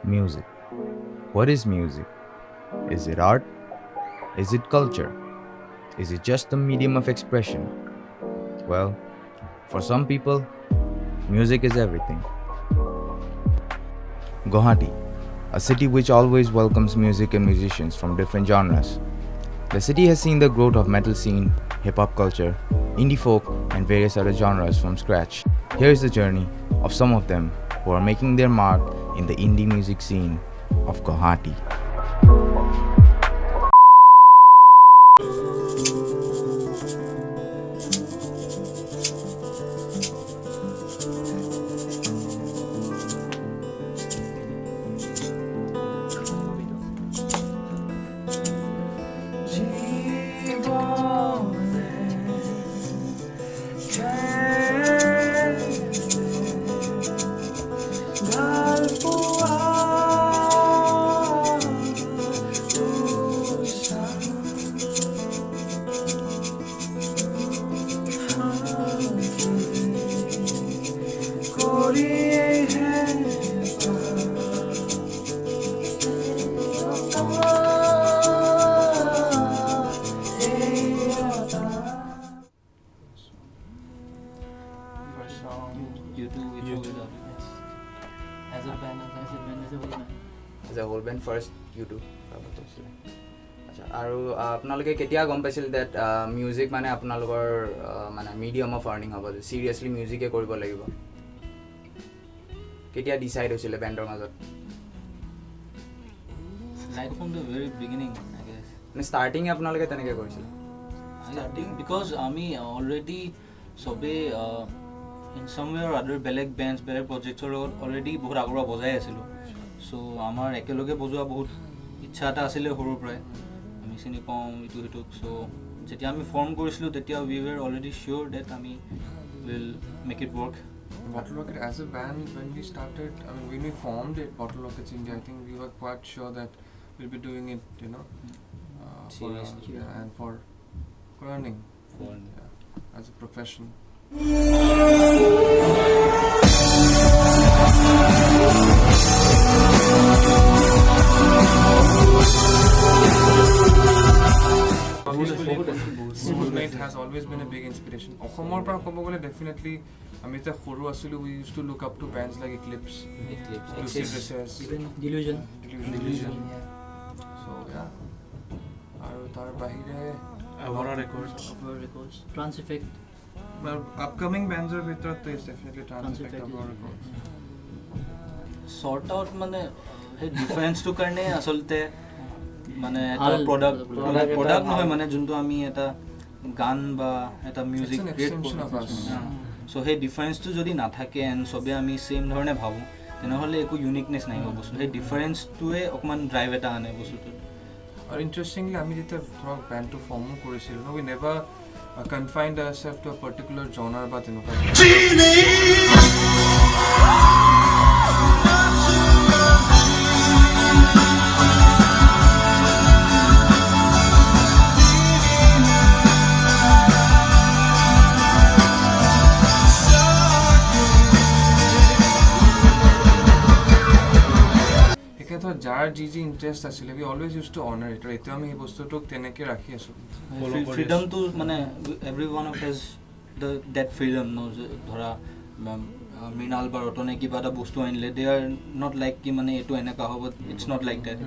Music. What is music? Is it art? Is it culture? Is it just a medium of expression? Well, for some people, music is everything. Guwahati, a city which always welcomes music and musicians from different genres. The city has seen the growth of metal scene, hip-hop culture, indie folk, and various other genres from scratch. Here is the journey of some of them who are making their mark in the indie music scene of Guwahati. As a whole band first YouTube আচ্ছা আৰু আপোনালোকে কেতিয়া গম পাইছিল that music মানে আপোনালোকৰ মানে medium of earning হ'ব সিৰিয়াসলি মিউজিকে কৰিব লাগিব কেতিয়া ডিসাইড হৈছিল বেণ্ডৰ মাজত like from the very beginning I guess মানে স্টাৰ্টিং আপোনালোকে তেনেকৈ কৰিছিল starting because আমি already সবে in somewhere or other বেলেগ bands বেলেগ projects ৰ already বহুত আগৰ বজাই আছিল so আমাৰ একেলগে বজোৱা বহুত ইচ্ছা এটা আছিল সৰুৰ পৰাই আমি চিনি পাওঁ ইটো হিটো so যেতিয়া আমি ফৰ্ম কৰিছিলো তেতিয়া we were already sure that আমি will make it work Bottle Rocket as a band when we started when we formed it Bottle Rockets India I think we were quite sure that we'll be doing it and for earning as a profession Soulmate has always been a big inspiration. Ohomor pra kobo gole definitely ami ta khoru asilu we used to look up to bands like Eclipse Lucid Recess even Delusion so yeah aru tar bahire Aurora Records Trans Effect well upcoming bands are bitorat is definitely Trans Effect Aurora Records sort out মানে এই ডিফাৰেন্সটো কাৰণে আসলতে মানে এটা product নহয় মানে যোনটো আমি এটা গান বা এটা মিউজিক ক্ৰিয়েট কৰোঁ সো সেই ডিফাৰেন্সটো যদি নাথাকে এণ্ড সবে আমি সেম ধৰণে ভাবোঁ তেনেহ'লে একো ইউনিকনেছ নাই বস্তু সেই ডিফাৰেন্সটোৱে অকণমান ড্ৰাইভ এটা আনে বস্তুটো আৰু ইণ্টাৰেষ্টিংলি আমি যেতিয়া ধৰক বেণ্ডটো ফৰ্মো কৰিছিলোঁ we never confined ourselves to a particular genre বা তেনেকুৱা যাৰ যি ইণ্টাৰেষ্ট আছিলে we always used to honor it এতিয়া আমি এই বস্তুটোক তেনেকৈ ৰাখি আছোঁ ফ্ৰীডমটো মানে everyone of has that freedom no ধৰা মৃণাল বা ৰতনে কিবা এটা বস্তু আনিলে they are not like কি মানে এইটো এনেকা হ'ব it's not like that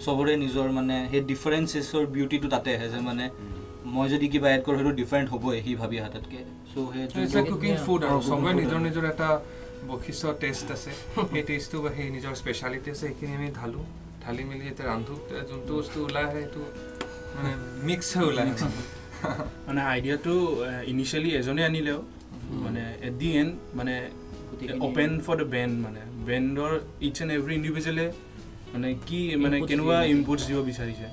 সবৰে নিজৰ মানে সেই ডিফাৰেন্সেছৰ বিউটিটো তাতে আহে যে মানে মই যদি কিবা এড কৰোঁ সেইটো ডিফাৰেণ্ট হ'বই সি ভাবি হাততকৈ চ' সেই কুকিং ফুড আৰু সবৰে নিজৰ এটা বৈশিষ্ট্য টেষ্ট আছে সেই টেষ্টটো বা সেই নিজৰ স্পেচিয়েলিটি আছে সেইখিনি আমি ঢালি মেলি এতিয়া ৰান্ধো যোনটো বস্তু ওলাই আহে সেইটো মানে মিক্স হৈ ওলাই মানে আইডিয়াটো ইনিচিয়েলি এজনে আনিলেও মানে এট দি এণ্ড মানে অপেন ফৰ দ্য বেণ্ড মানে বেণ্ডৰ ইচ এণ্ড এভৰি ইণ্ডিভিজুৱেলে মানে কি মানে কেনেকুৱা ইনপুটছ দিব বিচাৰিছে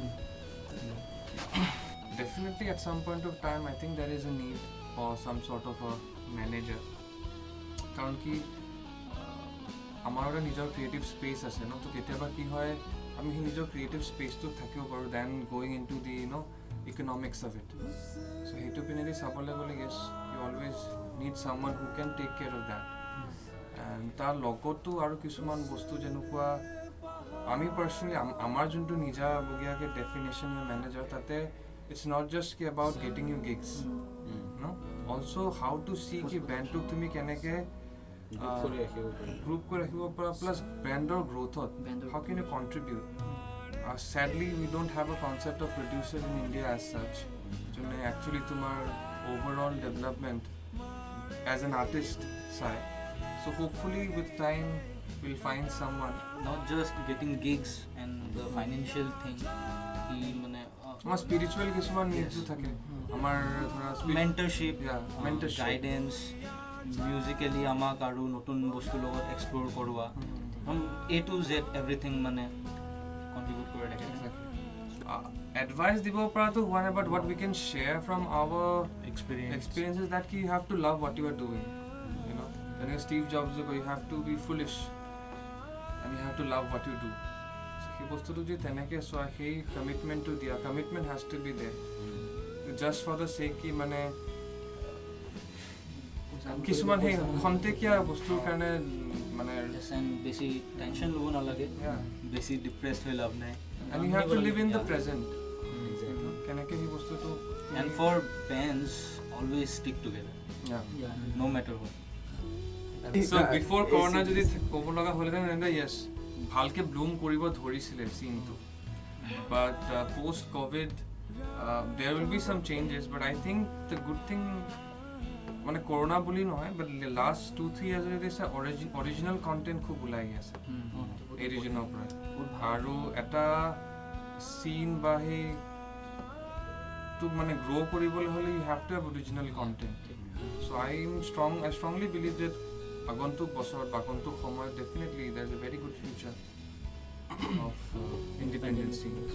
Definitely at some point of time I think there is a need for some sort of a manager কাৰণ কি আমাৰ এটা নিজৰ ক্ৰিয়েটিভ স্পেচ আছে ন তো কেতিয়াবা কি হয় আমি সেই নিজৰ ক্ৰিয়েটিভ স্পেচটোত থাকিব পাৰোঁ than going into the economics of it so' সেইটো পিনেদি চাবলৈ গ'লে yes you always need someone who can take care of that and তাৰ লগতো আৰু কিছুমান বস্তু যেনেকুৱা আমি পাৰ্চনেলি আমাৰ যোনটো নিজাবগীয়াকৈ ডেফিনেশ্যন মেনেজাৰ তাতে ইটছ নট জাষ্ট কি এবাউট গেটিং ইউ গিগছ ন অলছ' হাউ টু চি কি ব্ৰেণ্ডটোক তুমি কেনেকৈ গ্ৰুপ কৰি ৰাখিব পাৰা প্লাছ ব্ৰেণ্ডৰ গ্ৰ'থত how can you contribute sadly we don't have a concept of producer in India as such যোনে actually তোমাৰ overall development as an artist side so hopefully with time we'll find someone not just getting gigs and the financial thing মানে আমাৰ spiritual কিছুমান needs থাকে আমাৰ ধৰা mentorship guidance musically আমাক আৰু নতুন বস্তু লগত explore কৰোৱা A to Z everything মানে contribute কৰে advice দিব পৰাটো one about what we can share from our experiences that you have to love what you are doing you know and Steve Jobs you have to be foolish and you have to love what you do so he বস্তুটো যে তেনেকে চোৱা সেই commitment to দিয়া commitment has to be there just for the sake কি মানে কিছুমান সেই খন্তেকীয়া বস্তুৰ কাৰণে মানে বেছি টেনশ্যন ল'ব নালাগে বেছি ডিপ্ৰেছড হৈ লাভ নাই and you have to live in the present কেনেকৈ সেই বস্তুটো and for bands always stick together no matter what so before corona যদি ক'ব লগা হ'লেহেঁতেন তেন্তে yes ভালকে ব্লুম কৰিব ধৰিছিলে চিনটো but post covid there will be some changes but I think the good thing মানে corona বুলি নহয় but last 2-3 years this original content খুব ওলাই আছে এই ৰিজনৰ পৰা আৰু এটা চিন বা সেই to মানে grow কৰিবলৈ হ'লে you have to have original content so I strongly believe that আগন্তুক বছৰত আগন্তুক সময়ত definitely there's a very good future of independent scenes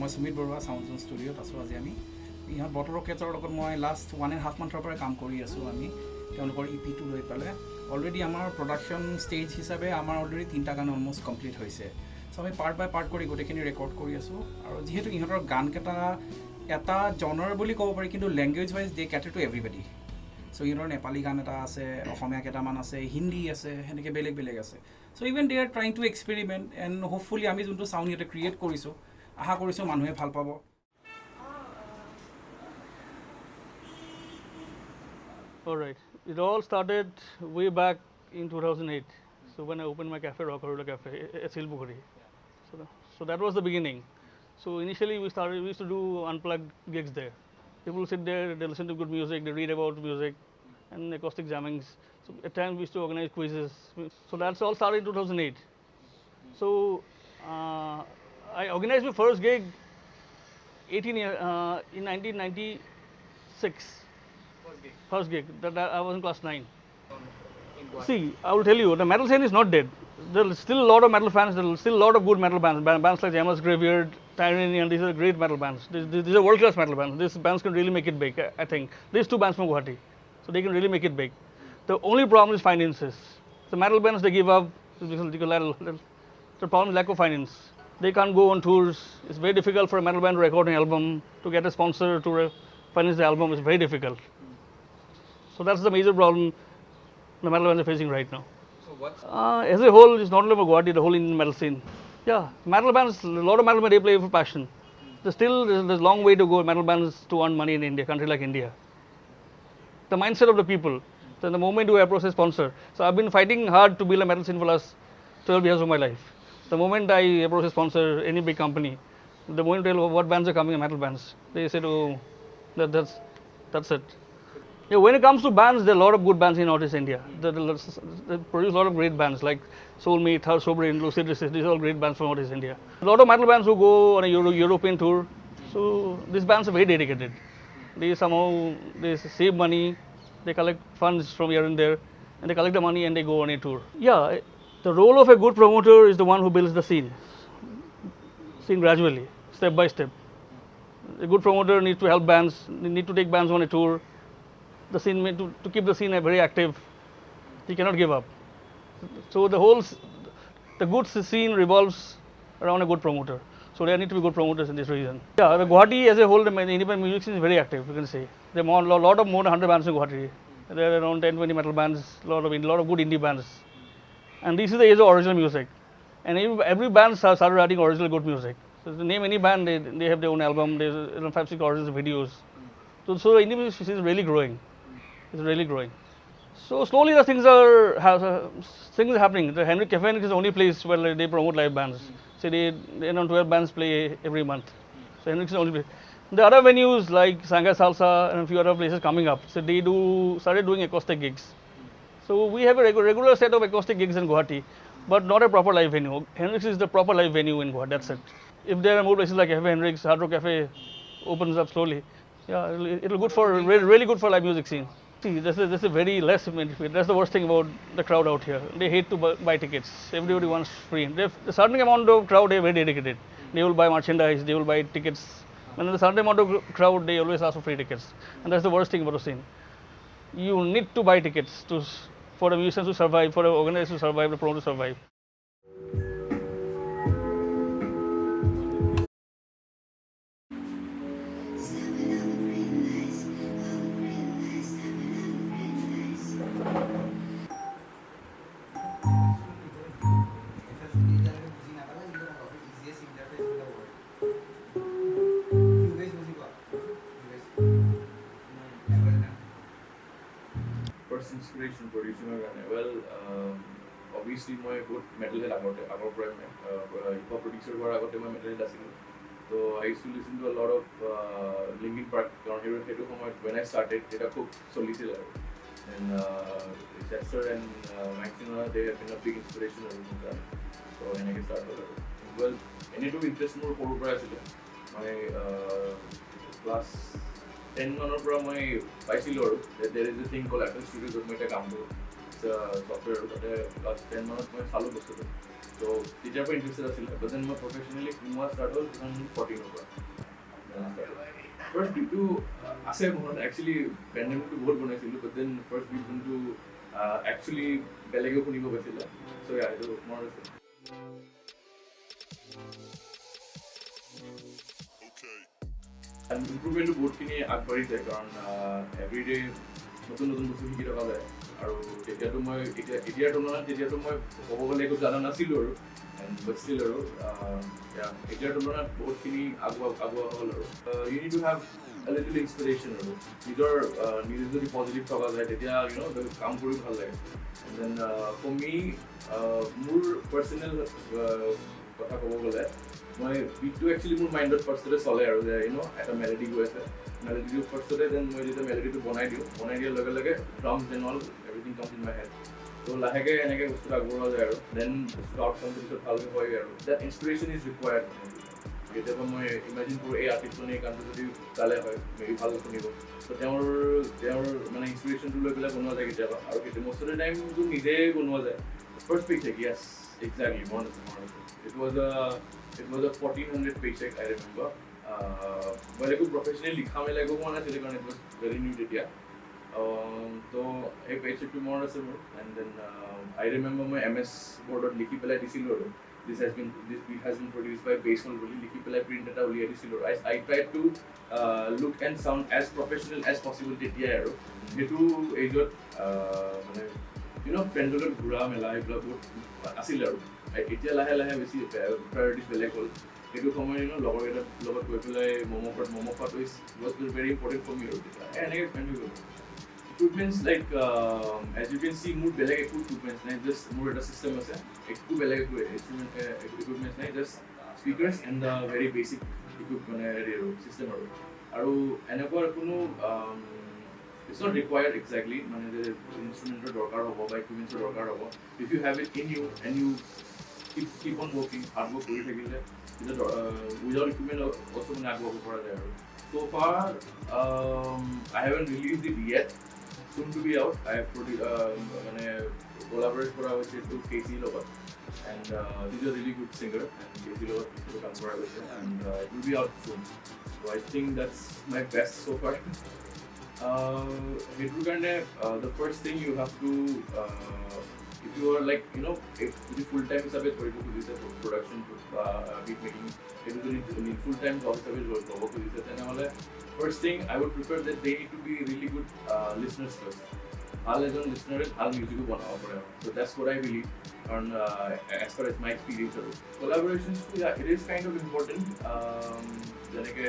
মই সুমিত বৰুৱা সাউণ্ড জোন ষ্টুডিঅ'ত আছোঁ আজি আমি ইহঁত বটৰ ৰকেটৰ লগত মই লাষ্ট 1.5 মান্থৰ পৰা কাম কৰি আছোঁ আমি তেওঁলোকৰ ইপিটো লৈ পেলাই অলৰেডি আমাৰ প্ৰডাকশ্যন ষ্টেজ হিচাপে আমাৰ অলৰেডি 3টা গান অলমষ্ট কমপ্লিট হৈছে চ' আমি পাৰ্ট বাই পাৰ্ট কৰি গোটেইখিনি ৰেকৰ্ড কৰি আছোঁ আৰু যিহেতু ইহঁতৰ গানকেইটা এটা জনৰ বুলি ক'ব পাৰি কিন্তু লেংগুৱেজ ৱাইজ দে কেটাৰ টু এভৰিবডি চ' ইহঁতৰ নেপালী গান এটা আছে অসমীয়া কেইটামান আছে হিন্দী আছে সেনেকৈ বেলেগ বেলেগ আছে so' even they are trying to experiment and hopefully আমি যোনটো চাউণ্ড সিহঁতে ক্ৰিয়েট কৰিছোঁ আশা কৰিছোঁ মানুহে ভাল পাব All right. It all started way back in 2008. So when I opened my cafe, Rock Harula Cafe, at Silbukhari. So that was the beginning. So initially we used to do unplugged gigs there. People sit there, they listen to good music, they read about music and acoustic jammings. So at times we used to organize quizzes. So that's all started in 2008. So I organized my first gig in 1996. First gig. That I was in class 9. See, I will tell you, the metal scene is not dead. There are still a lot of metal fans. There are still a lot of good metal bands. Bands like Jammers Graveyard, Tyranny, and these are great metal bands. These are world-class metal bands. These bands can really make it big, I think. These 2 bands from Guwahati. So they can really make it big. The only problem is finances. The metal bands, they give up. The problem is lack of finance. They can't go on tours. It's very difficult for a metal band to record an album. To get a sponsor to finance the album is very difficult. So that's the major problem the metal bands are facing right now. so what's As a whole, it's not only about Guwahati, the whole Indian metal scene. Yeah, metal bands, a lot of metal bands, they play for passion. There's a long way to go, metal bands, to earn money in India, country like India. The mindset of the people. So the moment you approach a sponsor. So I've been fighting hard to build a metal scene for the last 12 years of my life. The moment I approach a sponsor, any big company, the moment you tell what bands are coming, metal bands, they said, oh, that's it. Yeah, when it comes to bands, there are a lot of good bands in Northeast India. They produce a lot of great bands like Soulmate, Third Sober, Lucid Resist. These are all great bands from Northeast India. A lot of metal bands who go on a European tour. So these bands are very dedicated. They save money, they collect funds from here and there, and they collect the money and they go on a tour. Yeah, the role of a good promoter is the one who builds the scene gradually, step by step. A good promoter needs to help bands, they need to take bands on a tour. The scene to keep the scene very active, he cannot give up. So the good scene revolves around a good promoter. So there need to be good promoters in this region. Yeah, the Guwahati as a whole, the independent music scene is very active. You can say there are a lot of more than 100 bands in Guwahati. There are around 10-20 metal bands, a lot of good indie bands. And this is the age of original music. And every band started writing original good music. So to name any band, they have their own album, there's 5-6 original videos. So indie music is really growing. It's really growing. So slowly the things are happening. The Henrik Cafe is the only place where they promote live bands. So they 12 bands play every month. So Henrik is the only place. The other venues like Sangha Salsa and a few other places coming up. So they started doing acoustic gigs. So we have a regular set of acoustic gigs in Guwahati, but not a proper live venue. Henrik's is the proper live venue in Guwahati. That's it. If there are more places like Cafe Henrik's, Hard Rock Cafe opens up slowly, yeah, it'll good for really good for live music scene. See, this is a very less. That's the worst thing about the crowd out here. They hate to buy tickets. Everybody wants free. There's a certain amount of crowd, they're very dedicated. They will buy merchandise. They will buy tickets. And in the certain amount of crowd, they always ask for free tickets. And that's the worst thing about the scene. You need to buy tickets for the musicians to survive, for the organizers to survive, the promoter to survive. First inspiration producing well, obviously my good metalhead hip hop producer were metalhead so I used to listen to a lot of Linkin Park when I started it a Solisil and Chester and Maxima they have been a big inspiration so when I started well any to interest more for my class 10 মানৰ পৰা মই পাইছিলোঁ আৰু there is a thing called Apple Studios য'ত মই এটা কাম কৰোঁ ছফ্টৱেৰ তাতে ক্লাছ 10 মানত মই চালোঁ বস্তুটো ত' তেতিয়াৰ পৰা ইণ্টাৰেষ্টেড আছিলে বাট দেন মই প্ৰফেচনেলি সোমোৱা ষ্টাৰ্ট হ'ল 2014 পৰা ফাৰ্ষ্ট বিটটো আছে মনত একচুৱেলি পেণ্ডেমিকটো বহুত বনাইছিলোঁ বাট দেন ফাৰ্ষ্ট বিট যোনটো একচুৱেলি বেলেগেও শুনিব পাইছিলে চ' এইটো মনত আছে ইম্প্ৰুভমেণ্টটো বহুতখিনি আগবাঢ়িছে কাৰণ এভৰিডে নতুন নতুন বস্তু শিকি থকা যায় আৰু তেতিয়াতো মই এতিয়াৰ তুলনাত তেতিয়াতো মই ক'ব গ'লে একো জানা নাছিলোঁ আৰু বাট ষ্টিল আৰু এতিয়াৰ তুলনাত বহুতখিনি আগুৱা হ'ল আৰু you need to have a little inspiration আৰু নিজৰ যদি পজিটিভ থকা যায় তেতিয়া কাম কৰি ভাল লাগে দেন ফৰ মি মোৰ পাৰ্চনেল কথা ক'ব গ'লে মই বিটটো একচুৱেলি মোৰ মাইণ্ডত ফাৰ্ষ্টতে চলে আৰু যে এটা মেলোডি গৈ আছে মেলোডিটো ফাৰ্ষ্টতে দেন মই যেতিয়া মেলোডিটো বনাই দিয়াৰ লগে লগে drums and all everything comes in my head ত' লাহেকৈ এনেকৈ বস্তুটো আগবঢ়োৱা যায় আৰু দেন বস্তুটো আউটকামটো পিছত ভালকৈ হয়গৈ আৰু দেট ইনস্পিৰেশ্যন ইজ ৰিকুৱাৰ্ড কেতিয়াবা মই ইমেজিন কৰোঁ এই আৰ্টিষ্টজনে এই গানটো যদি গালে হয় মেবি ভাল শুনিব ত' তেওঁৰ মানে ইনস্পিৰেশ্যনটো লৈ পেলাই বনোৱা যায় কেতিয়াবা আৰু কেতিয়াবা মষ্ট অফ দ্য টাইমটো নিজে বনোৱা যায় ফাৰ্ষ্ট পিকচেক য়েছ এক্সেক্টলি মনত আছে It was a 1400 paycheck, I remember. But I could professionally likha mein lago one actually it was very new data. So a paycheck to more and then I remember my MS board of likhi pela DC load. This beat has been produced by Baseball really likhi pela printed out DC load. I tried to look and sound as professional as possible data arrow. Itu age friends লগত ঘূৰা মেলা এইবিলাক বহুত আছিল আৰু এতিয়া লাহে লাহে বেছি প্ৰায়ৰিটিজ বেলেগ হ'ল সেইটো সময় লগৰকেইটাৰ লগত গৈ পেলাই ম'ম' খোৱাটো was very important for me আৰু এনেকৈ ফ্ৰেণ্ড হৈ গ'ল equipments like as you can see মোৰ বেলেগ একো ইকুইপমেণ্টছ নাই জাষ্ট মোৰ এটা চিষ্টেম আছে একো বেলেগ একো ইকুইপমেণ্টছ নাই just speakers and the very basic হেৰি আৰু চিষ্টেম আৰু এনেকুৱা কোনো it's not required exactly মানে যে ইনষ্ট্ৰুমেণ্টৰ দৰকাৰ হ'ব বা ইকুইপমেণ্টছৰ দৰকাৰ হ'ব if you have it in you and you keep on working hard work কৰি থাকিলে without equipment also মানে আগবাঢ়িব পৰা যায় আৰু so far I haven't released it yet soon to be out I have মানে collaborate কৰা হৈছে to Casey লগত and he's a really good singer and Casey লগত কাম কৰা হৈছে and it will be out soon so I think that's my best so far the first thing you have to if you are like if you full time hisabe thori to this production beat making if you need full time job hisabe job to this then first thing I would prefer that they need to be really good listeners first ভাল এজন listener ভাল music বনাব পাৰে so that's what I believe কাৰণ as far as my experience আৰু collaborations yeah it is kind of important যেনেকে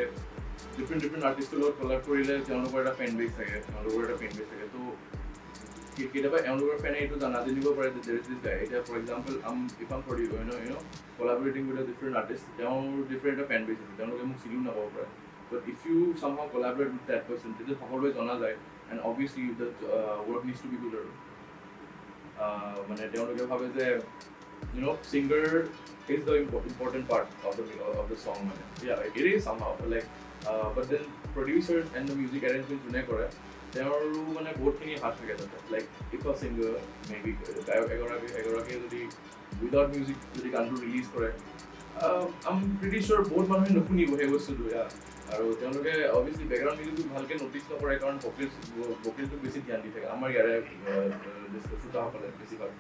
different artist লগত collab কৰিলে তেওঁলোকৰ এটা fan base থাকে তো কেতিয়াবা এওঁলোকৰ ফেনে এইটো জানিব পাৰে যে there is this guy এতিয়া for example if I'm for you know collaborating with a different artist তেওঁৰ different fan base আছে তেওঁলোকে মোক চিনিও নাপাব পাৰে but if you somehow collaborate with that person তেতিয়া সকলোৱে জনা যায় and obviously the work needs to be good আৰু মানে তেওঁলোকে ভাবে যে singer is the important part of the song মানে yeah it is somehow like but then producers and the music arrangements যোনে কৰে তেওঁৰো মানে বহুতখিনি হাত থাকে তাতে like if a singer maybe গায়ক এগৰাকীয়ে যদি উইদাউট মিউজিক যদি গানটো ৰিলিজ কৰে আই এম প্ৰিটি চিয়'ৰ বহুত মানুহে নুশুনিব সেই বস্তুটো আৰু তেওঁলোকে অবভিয়াছলি বেকগ্ৰাউণ্ড মিউজিকটো ভালকৈ নটিচ নকৰে কাৰণ ভকেলটোক বেছি ধ্যান দি থাকে আমাৰ ইয়াৰে শ্ৰোতাসকলে বেছিভাগ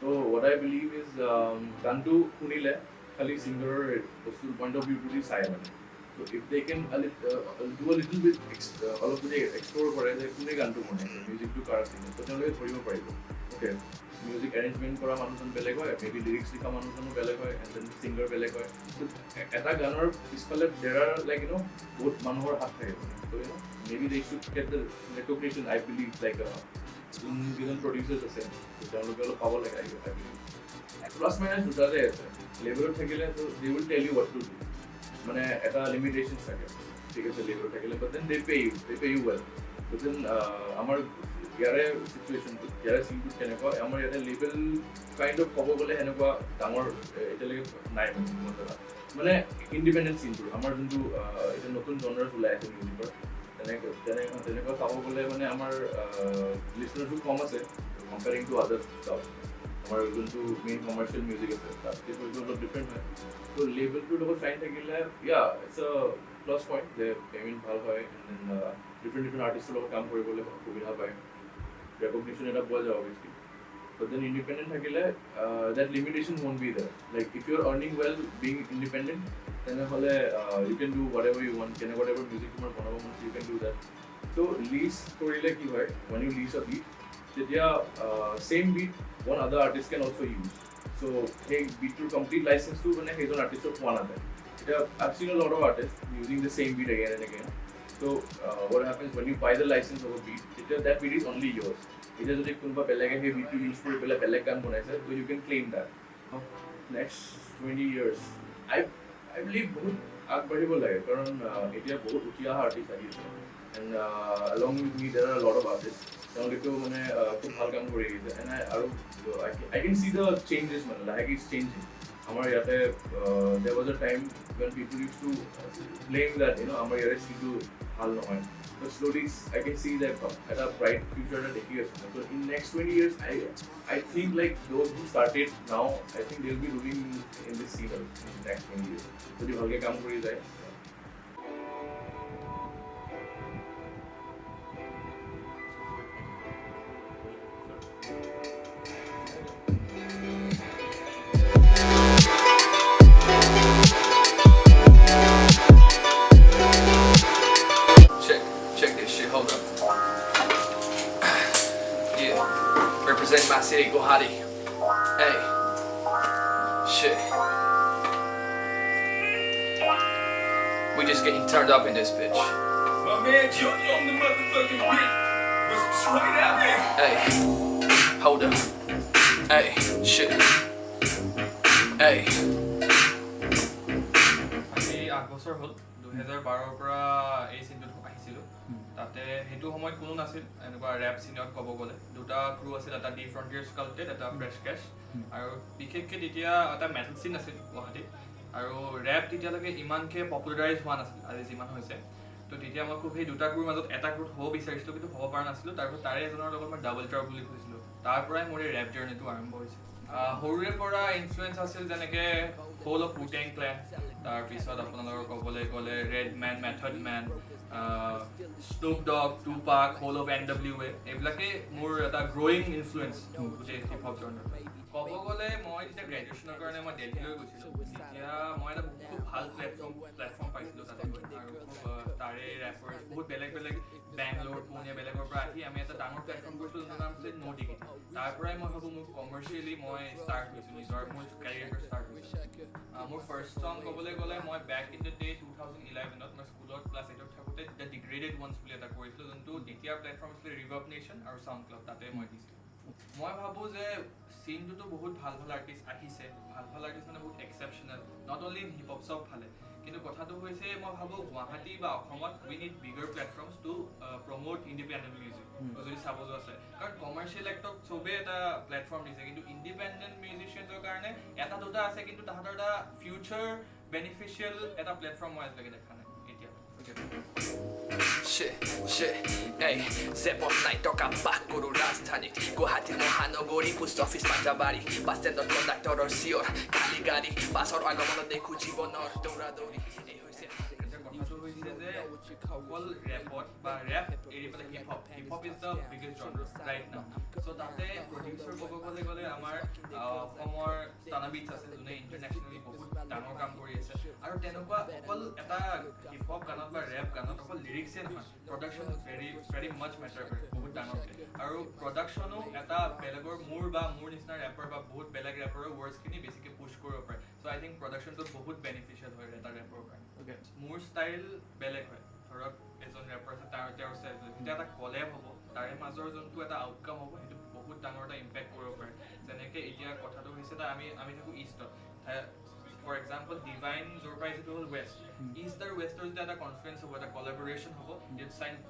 তো হোৱাট আই বিলিভ ইজ গানটো শুনিলে খালি ছিংগাৰৰ বস্তুৰ পইণ্ট অফ ভিউটো দি চায় মানে so if they can do a little bit অলপ যদি এক্সপ্ল'ৰ কৰে যে কোনে গানটো বনাইছে মিউজিকটো কাৰ আছিলে তো তেওঁলোকে ধৰিব পাৰিব অ'কে মিউজিক এৰেঞ্জমেণ্ট কৰা মানুহজন বেলেগ হয় মেবি লিৰিক্স লিখা মানুহজনো বেলেগ হয় এণ্ড দেন ছিংগাৰ বেলেগ হয় এটা গানৰ পিছফালে দেৰ আৰ লাইক বহুত মানুহৰ হাত থাকে তো maybe they should get the recognition I believe like যোনকেইজন প্ৰডিউচাৰ্ছ আছে তেওঁলোকে অলপ পাব লাগে আই বিলিভ প্লাছ মাইনাছ দুটাতে আছে লেভেলত থাকিলে তো they will tell you what to do মানে এটা লিমিটেশন থাকে ঠিক আছে লেভেল থাকিলে but then they pay you well but then আমাৰ ইয়াৰে চিটুৱেশ্যনটো ইয়াৰে চিনটো কেনেকুৱা আমাৰ ইয়াতে লেভেল কাইণ্ড অফ ক'ব গ'লে সেনেকুৱা ডাঙৰ এতিয়ালৈকে নাই মানে ইণ্ডিপেণ্ডেণ্ট চিনটোৰ আমাৰ যোনটো এতিয়া নতুন জনাৰ্ছ ওলাই আছে মিউজিকৰ তেনেকুৱা চাব গ'লে মানে আমাৰ লিচনাৰটো কম আছে কম্পেয়াৰিং টু আদাৰ ষ্টাফ আমাৰ যোনটো মেইন কমাৰ্চিয়েল মিউজিক আছে তাতকৈ অলপ ডিফাৰেণ্ট হয় তো লেভেলটোৰ লগত চাই থাকিলে ইটছ আ প্লাছ পইণ্ট যে পে'মেণ্ট ভাল হয় এণ্ড ডিফাৰেণ্ট আৰ্টিষ্টৰ লগত কাম কৰিবলৈ সুবিধা পায় ৰেকগনিশ্যন এটা পোৱা যায় অবভিয়াছলি বাট দেন ইণ্ডিপেণ্ডেণ্ট থাকিলে that limitation won't be there like if you are earning well being independent তেনেহ'লে you can do whatever you want whatever music তোমাৰ বনাব মন you can do that so lease কৰিলে কি হয় when you lease a beat তেতিয়া same beat one other artist can also use so hey beat to complete license to when he's an artist of one other I've seen a lot of artists using the same beat again and again so what happens when you buy the license of a beat that beat is only yours it is like kunba belega hey beat to use for belega gan bonaise so you can claim that next 20 years I believe bahut agbadhibo lage karon etia bahut utia artist ahi ase and along with me there are a lot of artists তেওঁলোকেও মানে খুব ভাল কাম কৰি আহিছে and আৰু I can see the changes মানে লাহেকে ইটছ চেঞ্জিং আমাৰ ইয়াতে there was a time when people used to blame that আমাৰ ইয়াৰে চিটো ভাল নহয় but slowly I can see that at a bright future that dekhi ase so in next 20 years I think like those who started now I think they'll be ruling in this scene in next 20 years যদি ভালকে কাম কৰি যায় Represent my city, Guwahati. Hey, shit. We just getting turned up in this bitch. My man Junior on the motherfucking beat. Was straight out there. Hey, hold up. Hey, shit. Hey. আজি 8 বছৰ হ'ল 2012ৰ পৰা এই চিনটোত আহিছিলোঁ তাতে সেইটো সময়ত কোনো নাছিল এনেকুৱা ৰেপ চিনত ক'ব গ'লে দুটা ক্ৰু আছিল এটা ডি ফ্ৰণ্টিয়াৰ স্কাল্টেড এটা ফ্ৰেছ কেছ আৰু বিশেষকৈ তেতিয়া এটা মেটেল চিন আছিল গুৱাহাটীত আৰু ৰেপ তেতিয়ালৈকে ইমানকৈ পপুলাৰাইজ হোৱা নাছিল আজি যিমান হৈছে তো তেতিয়া মই খুব সেই দুটা ক্ৰুৰ মাজত এটা ক্ৰুত হ'ব বিচাৰিছিলোঁ কিন্তু হ'ব পৰা নাছিলোঁ তাৰপিছত তাৰে এজনৰ লগত মই ডাবল ট্ৰাপ বুলি কৈছিলোঁ তাৰ পৰাই মোৰ এই ৰেপ জাৰ্ণিটো আৰম্ভ হৈছে সৰুৰে পৰা ইনফ্লুৱেঞ্চ আছিল যেনেকৈ হোল অফ wu-tang ক্লেন তাৰপিছত আপোনালোকৰ ক'বলৈ গ'লে Redman Method Man Snoop Dogg Tupac whole of NWA এইবিলাকেই মোৰ এটা গ্ৰ'য়িং ইনফ্লুৱেঞ্চ গোটেই হিপ হপ জৰ্ণাৰ ক'ব গ'লে মই যেতিয়া গ্ৰেজুৱেশ্যনৰ কাৰণে মই দিল্লীলৈ গৈছিলোঁ তেতিয়া মই এটা খুব ভাল প্লেটফৰ্ম পাইছিলোঁ তাতে গৈ আৰু খুব তাৰে ৰেপাৰ বহুত বেলেগ বেলেগ বেংগলোৰ পুনে বেলেগৰ পৰা আহি আমি এটা ডাঙৰ প্লেটফৰ্ম কৰিছিলোঁ যোনটো নাম আছিলে ন' ডিগ্ৰী তাৰ পৰাই মই ভাবোঁ মোৰ কমাৰ্চিয়েলি মই ষ্টাৰ্ট হৈছোঁ নিজৰ মোৰ কেৰিয়াৰটো ষ্টাৰ্ট হৈছোঁ মোৰ ফাৰ্ষ্ট ছং ক'বলৈ গ'লে মই বেক ইন দ্য ডে 2011ত মই স্কুলত ক্লাছ 8ত থাকোঁতে দ্য ডিগ্ৰেডেড ওৱানছ বুলি এটা কৰিছিলোঁ যোনটো দ্বিতীয় প্লেটফৰ্ম আছিলে ৰিভাৰ্ব নেশ্যন আৰু চাউণ্ড ক্লাব তাতে মই দিছিলোঁ মই ভাবোঁ যে চিনটোতো বহুত ভাল ভাল আৰ্টিষ্ট আহিছে ভাল আৰ্টিষ্ট মানে বহুত exceptional not only in hip hop চব ভালে কিন্তু কথাটো হৈছে মই ভাবোঁ গুৱাহাটী বা অসমত we need bigger platforms to promote independent music যদি চাব যোৱা আছে কাৰণ কমাৰ্চিয়েল এক্টক চবেই এটা প্লেটফৰ্ম দিছে কিন্তু ইণ্ডিপেণ্ডেণ্ট মিউজিচিয়ানছৰ কাৰণে এটা দুটা আছে কিন্তু তাহাঁতৰ এটা ফিউচাৰ বেনিফিচিয়েল এটা প্লেটফৰ্ম মই আজিলৈকে দেখা নাই এতিয়া জেপত নাই টকা বাস কৰোঁ ৰাজধানীত গুৱাহাটী মহানগৰী পোষ্ট অফিচ পাঞ্জাবাৰী বাছ ষ্টেণ্ডত কণ্ডাক্টৰৰ চিঞৰ খালী গাড়ী বাছৰ আগমনত দেখোঁ জীৱনৰ দৌৰা দৌৰি এই হৈছে কথাটো হৈছে যে অকল ৰেপত বা ৰেপ এৰি পেলাই hip hop is the biggest জনৰ ৰাইট নাও চ' তাতে প্ৰডিউচাৰ ক'ব গ'লে আমাৰ অসমৰ টানাবিটছ আছে যোনে ইণ্টাৰনেশ্যনেলি বহুত ডাঙৰ কাম কৰি আছে আৰু তেনেকুৱা অকল এটা হিপ হপ গানত বা ৰেপ গানত অকল লিৰিক্সে নহয় প্ৰডাকশ্যন ভেৰি মাছ মেটাৰ কৰে বহুত ডাঙৰকৈ আৰু প্ৰডাকশ্যনো এটা বেলেগৰ মোৰ নিচিনা ৰেপাৰ বা বহুত বেলেগ ৰেপাৰৰ ৱৰ্ডছখিনি বেছিকৈ পুছ কৰিব পাৰে চ' আই থিংক প্ৰডাকশ্যনটো বহুত বেনিফিচিয়েল হয় এটা ৰেপৰ কাৰণে মোৰ ষ্টাইল বেলেগ হয় ধৰক এজন ৰেপাৰ আছে তেওঁৰ ষ্টাইল যেতিয়া এটা কলেব হ'ব তাৰে মাজৰ যোনটো এটা আউটকাম হ'ব সেইটো বহুত ডাঙৰ এটা ইম্পেক্ট কৰিব পাৰে যেনেকৈ এতিয়া কথাটো হৈছে আমি থাকোঁ ইষ্টত ফৰ এক্সাম্পল ডিভাইন য'ৰ পৰা যিটো হ'ল ৱেষ্ট ইষ্ট আৰু ৱেষ্টৰ যেতিয়া এটা কনফাৰেঞ্চ হ'ব এটা কলাবৰেশ্যন হ'ব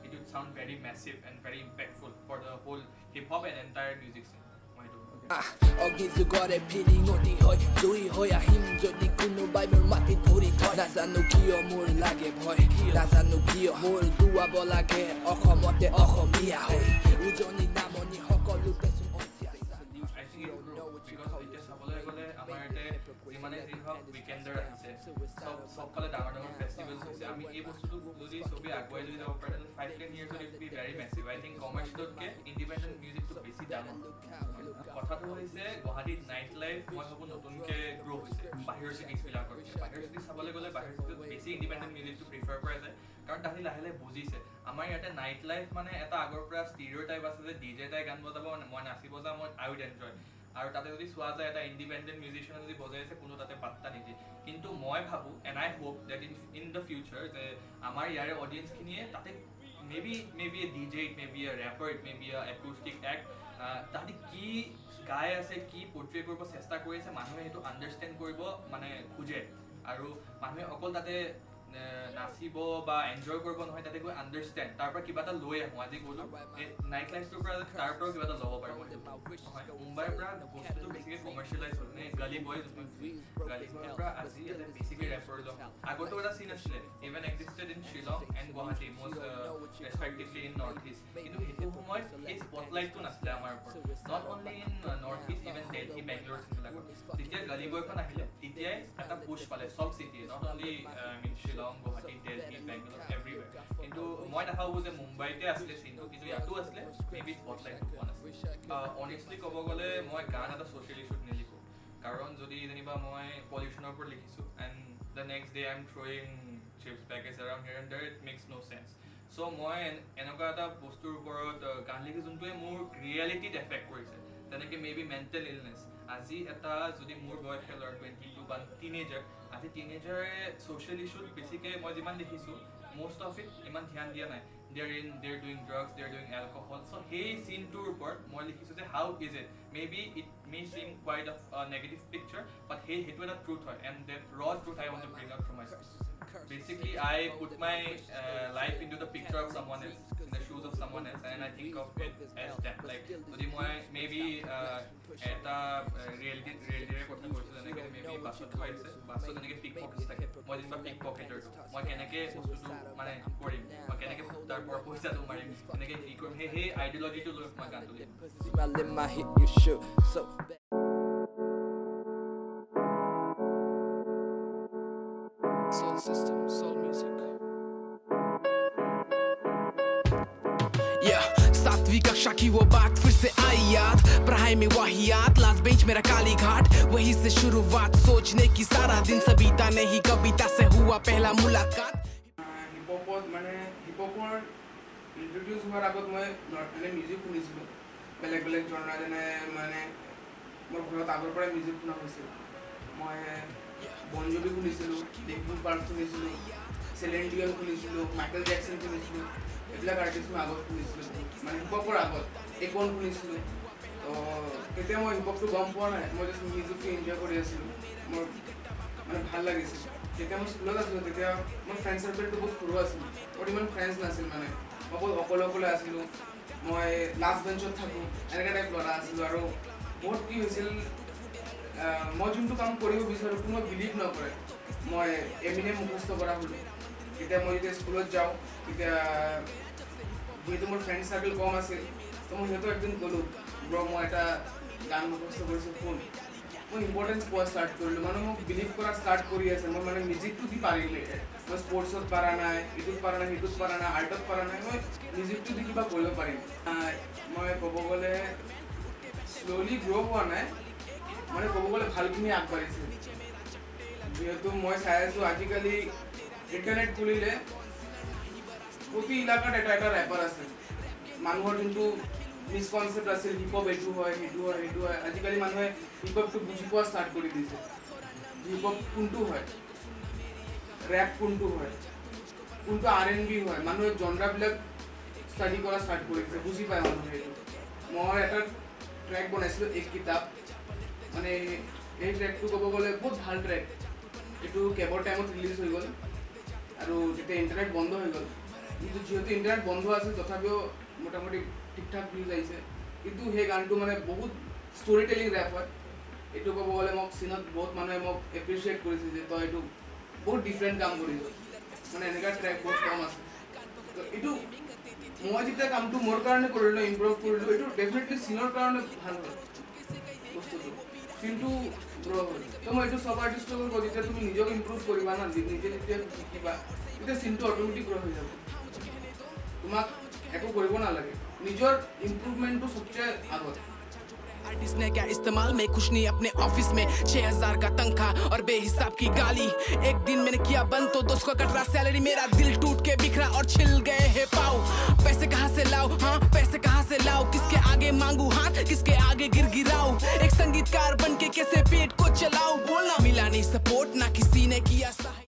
it would sound very massive and very impactful for the whole hip hop and entire music scene অগ্নি যুগৰে ফিৰিং অতি হয় জুই হৈ আহিম যদি কোনোবাই মোৰ মাটিত ধৰি থয় নাজানো কিয় মোৰ লাগে ভয় নাজানো কিয় মোৰ দুৱাব লাগে অসমতে অসমীয়া হয় উজনি নামনি সকলোতে এতিয়া চাবলৈ গ'লে আমাৰ ইয়াতে যিমানে যি হওক উইকেণ্ডাৰ আহিছে চবফালে ডাঙৰ ফেষ্টিভেলছ হৈছে আমি এই বস্তুটো যদি চবেই আগুৱাই যদি যাব পাৰে তেন্তে 5-10 years will be very massive I think কমাৰ্চিয়েলতকৈ ইণ্ডিপেণ্ডেণ্ট মিউজিকটো বেছি ডাঙৰ কথাটো হৈছে গুৱাহাটীত নাইট লাইফ মই ভাবোঁ নতুনকৈ গ্ৰ' হৈছে বাহিৰৰ চিটিজবিলাকৰ বাহিৰৰ চিটিজ চাবলৈ গ'লে বাহিৰৰ চিটিত বেছি ইণ্ডিপেণ্ডেণ্ট মিউজিকটো প্ৰিফাৰ কৰা যায় কাৰণ তাহাঁতি লাহে লাহে বুজিছে আমাৰ ইয়াতে নাইট লাইফ মানে এটা আগৰ পৰা ষ্টিৰিঅ' টাইপ আছে যে DJ টাই গান বজাব মই নাচিব যাওঁ মই আই উইড এনজয় আৰু তাতে যদি চোৱা যায় এটা ইণ্ডিপেণ্ডেণ্ট মিউজিচিয়ানে যদি বজাই আছে কোনো তাতে পাত্তা নিদিয়ে কিন্তু মই ভাবোঁ and I hope that in the future যে আমাৰ ইয়াৰে অডিয়েঞ্চখিনিয়ে তাতে maybe a DJ, it may be a rapper, it may be a acoustic act তাহাঁতি কি গাই আছে কি পৰ্ট্ৰে কৰিব চেষ্টা কৰি আছে মানুহে সেইটো আণ্ডাৰষ্টেণ্ড কৰিব মানে খোজে আৰু মানুহে অকল তাতে নাচিব বা এনজয় কৰিব নহয় তাতে গৈ আণ্ডাৰষ্টেণ্ড তাৰ পৰা কিবা এটা লৈ আহোঁ আজি গ'লোঁ এই নাইট লাইফটোৰ পৰা তাৰ পৰাও কিবা এটা ল'ব পাৰিব নহয় মুম্বাইৰ পৰা বস্তুটো বেছিকৈ কমাৰ্চিয়েলাইজ হ'ল নে গালি বয় গালি বয়ৰ পৰা আজি ইয়াতে বেছিকৈ ৰেপাৰ লওঁ আগতো এটা চিন আছিলে even existed in Shillong and Guwahati most respectively in North East কিন্তু সেইটো সময়ত এই স্পটলাইটটো নাছিলে আমাৰ ওপৰত not only in North East even Delhi Bangalore চিটিবিলাকত যেতিয়া গালি বয়খন আহিলে তেতিয়াই এটা পুছ পালে চব city not only Shillong Guwahati Delhi Bangalore everywhere কিন্তু মই নাভাবোঁ যে মুম্বাইতে আছিলে চিনটো কিন্তু ইয়াতো আছিলে মেবি স্পটলাইট পোৱা নাছিলে অনেষ্টলি ক'ব গ'লে মই গান এটা ছ'চিয়েল ইছ্যুত নিলিখোঁ কাৰণ যদি যেনিবা মই পলিউশ্যনৰ ওপৰত লিখিছোঁ and the next day I am throwing chips package around here and there it makes no' change so' মই এনেকুৱা এটা বস্তুৰ ওপৰত গান লিখি যোনটোৱে মোৰ ৰিয়েলিটিত এফেক্ট কৰিছে তেনেকৈ মেবি মেণ্টেল ইলনেছ আজি এটা যদি মোৰ বয়সীয়া ল'ৰা 22 বা টিনেজাৰ আজি টিনেজাৰে ছ'চিয়েল ইছ্যুত বেছিকৈ মই যিমান দেখিছোঁ most of it ইমান ধ্যান দিয়া নাই they're doing drugs, they're doing alcohol so সেই চিনটোৰ ওপৰত মই লিখিছোঁ যে how is it maybe it may seem quite a negative picture but সেইটো এটা truth হয় and that raw truth I want to bring out from myself basically I put my life into the picture of someone else in the shoes of someone else and I think of it as that like যদি মই maybe এটা ৰিয়েলিটিৰে কথা কৈছোঁ যেনেকৈ maybe বাছত গৈছে বাছত যেনেকৈ পিক পকেট থাকে মই যেনিবা পিক পকেটাৰটো মই কেনেকৈ বস্তুটো মানে কৰিম মই কেনেকৈ তাৰ পৰা পইচাটো মাৰিম কেনেকৈ কি কৰিম সেই আইডিঅলজিটো লৈ মই গানটো লিখিম Soul system, soul music. Yeah, 7वीं कक्षा की वो बात फिर से आई याद पढ़ाई में वाहियात लास्ट बेंच मेरा काली घाट वहीं से शुरुआत सोचने की सारा दिन सबीता नहीं कविता से हुआ पहला मुलाकात হিপ হপত মানে হিপ হপৰ ইন্ট্ৰডিউচ হোৱাৰ আগত মই এনে মিউজিক শুনিছিলোঁ বেলেগ বেলেগ জনৰা যেনে মানে মোৰ ঘৰত আগৰ পৰাই মিউজিক শুনা হৈছিল মই বন জবি শুনিছিলোঁ লিংকিন পাৰ্ক শুনিছিলোঁ চেলিন ডিয়ন শুনিছিলোঁ মাইকেল জেকচন শুনিছিলোঁ এইবিলাক আৰ্টিষ্ট মই আগত শুনিছিলোঁ মানে হিপহপৰ আগত একন শুনিছিলোঁ তো তেতিয়া মই হিপহপটো গম পোৱা নাই মই জাষ্ট মিউজিকটো এনজয় কৰি আছিলোঁ মোৰ মানে ভাল লাগিছিল যেতিয়া মই স্কুলত আছিলোঁ তেতিয়া মোৰ ফ্ৰেণ্ড চাৰ্কেলটো বহুত সৰু আছিল মোৰ ইমান ফ্ৰেণ্ডছ নাছিল মানে মই বহুত অকলে আছিলোঁ মই লাষ্ট বেঞ্চত থাকোঁ এনেকুৱা টাইপ ল'ৰা আছিলোঁ আৰু বহুত কি হৈছিল মই যোনটো কাম কৰিব বিচাৰোঁ কোনোৱে বিলিভ নকৰে মই এমিনে মুখস্থ কৰা হ'লোঁ তেতিয়া মই যেতিয়া স্কুলত যাওঁ তেতিয়া যিহেতু মোৰ ফ্ৰেণ্ড চাৰ্কেল কম আছিল তো মই সিহঁতক একদিন ক'লোঁ ব্ৰ মই এটা গান মুখস্থ কৰিছোঁ শুন মই ইম্পৰ্টেঞ্চ পোৱা ষ্টাৰ্ট কৰিলোঁ মানে মোক বিলিভ কৰা ষ্টাৰ্ট কৰি আছে মই মানে মিউজিকটো দি পাৰিলে মই স্পৰ্টছত পৰা নাই এইটোত পৰা নাই সেইটোত পৰা নাই আৰ্টত পৰা নাই মই মিউজিকটো দি কিবা কৰিব পাৰিম মই ক'ব গ'লে শ্ল'লি গ্ৰ' হোৱা নাই মানে ক'ব গ'লে ভালখিনি আগবাঢ়িছে যিহেতু মই চাই আছোঁ আজিকালি ইণ্টাৰনেট খুলিলে প্ৰতি ইলাকাত এটা এটা ৰেপাৰ আছে মানুহৰ যোনটো মিছকনচেপ্ট আছিল হিপহপ এইটো হয় সেইটো হয় সেইটো হয় আজিকালি মানুহে হিপহপটো বুজি পোৱা ষ্টাৰ্ট কৰি দিছে হিপহপ কোনটো হয় ৰেপ কোনটো হয় কোনটো R&B হয় মানুহে জনৰাবিলাক ষ্টাডি কৰা ষ্টাৰ্ট কৰিছে বুজি পায় মানুহে এইটো মই এটা ট্ৰেক বনাইছিলোঁ এক কিতাপ মানে এই ট্ৰেকটো ক'ব গ'লে বহুত ভাল ট্ৰেক এইটো কেবৰ টাইমত ৰিলিজ হৈ গ'ল আৰু যেতিয়া ইণ্টাৰনেট বন্ধ হৈ গ'ল কিন্তু যিহেতু ইণ্টাৰনেট বন্ধ আছিল তথাপিও মোটামুটি ঠিক ঠাক ভিউজ আহিছে কিন্তু সেই গানটো মানে বহুত ষ্টৰি টেলিং ৰেপ হয় এইটো ক'ব গ'লে মোক চিনত বহুত মানুহে মোক এপ্ৰিচিয়েট কৰিছে যে তই এইটো বহুত ডিফাৰেণ্ট কাম কৰিছ মানে এনেকুৱা ট্ৰেক বহুত কম আছে তো এইটো মই যেতিয়া কামটো মোৰ কাৰণে কৰিলোঁ ইম্প্ৰুভ কৰিলোঁ এইটো ডেফিনেটলি চিনৰ কাৰণে ভাল হয় বস্তুটো চিনটো গ্ৰ' হ'ল তো মই এইটো চব আৰ্টিষ্টক কওঁ যেতিয়া তুমি নিজক ইম্প্ৰুভ কৰিবা না নিজে যেতিয়া শিকিবা তেতিয়া চিনটো অট'মেটিক গ্ৰ' হৈ যাব তোমাক একো কৰিব নালাগে নিজৰ ইম্প্ৰুভমেণ্টটো সবচে আগত आर्टिस्ट ने क्या इस्तेमाल में कुछ नहीं अपने ऑफिस में 6000 का तनख्वाह और बेहिसाब की गाली एक दिन मैंने किया बंद तो दोस्त का कट रहा सैलरी मेरा दिल टूट के बिखरा और छिल गए हैं पाव पैसे कहाँ से लाओ हाँ पैसे कहाँ से लाओ किसके आगे मांगू हाथ किसके आगे गिराऊं एक संगीतकार बन के कैसे पेट को चलाऊं बोलना मिला नहीं सपोर्ट ना किसी ने किया सहाय